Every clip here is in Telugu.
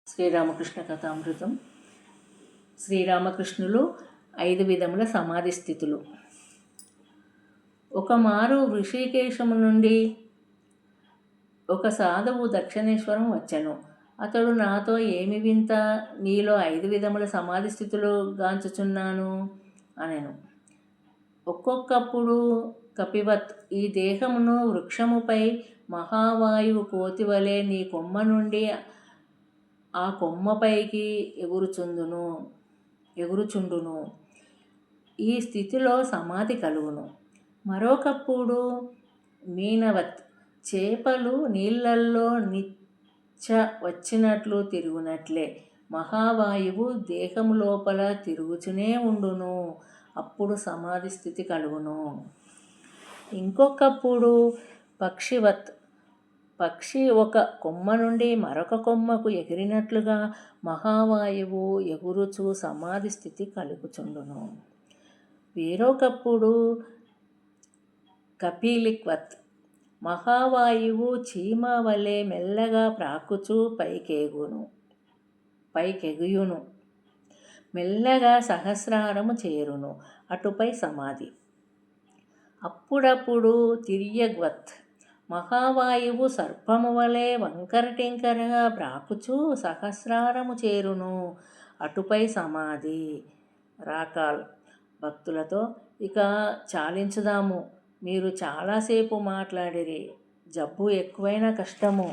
శ్రీరామకృష్ణ కథామృతం. శ్రీరామకృష్ణులు 5 విధముల సమాధి స్థితులు. ఒక మారు ఋషికేశము నుండి ఒక సాధువు దక్షిణేశ్వరం వచ్చెను. అతడు నాతో, ఏమి వింత, నీలో 5 విధముల సమాధి స్థితులు గాంచుచున్నాను అనెను. ఒక్కొక్కప్పుడు కపివత్, ఈ దేహమును వృక్షముపై మహావాయువు కోతివలే నీ కొమ్మ నుండి ఆ కొమ్మపైకి ఎగురుచుండును. ఈ స్థితిలో సమాధి కలుగును. మరొకప్పుడు మీనవత్, చేపలు నీళ్ళల్లో వచ్చినట్లు తిరుగునట్లే మహావాయువు దేహము లోపల తిరుగుచునే ఉండును. అప్పుడు సమాధి స్థితి కలుగును. ఇంకొకప్పుడు పక్షివత్, పక్షి ఒక కొమ్మ నుండి మరొక కొమ్మకు ఎగిరినట్లుగా మహావాయువు ఎగురుచు సమాధి స్థితి కలుగుచుండును. వేరొకప్పుడు కపిలిక్వత్, మహావాయువు చీమ వలె మెల్లగా ప్రాకుచు పైకెగుయును. మెల్లగా సహస్రారము చేరును. అటుపై సమాధి. అప్పుడప్పుడు తిర్యగ్వత్, మహావాయువు సర్పము వలె వంకర టింకరగా బ్రాకుచూ సహస్రారము చేరును. అటుపై సమాధి. రాకాల్ భక్తులతో, ఇక చాలించుదాము, మీరు చాలాసేపు మాట్లాడిరి, జబ్బు ఎక్కువైన కష్టము.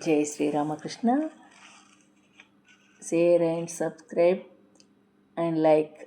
జై Sri Ramakrishna. Share and subscribe and like.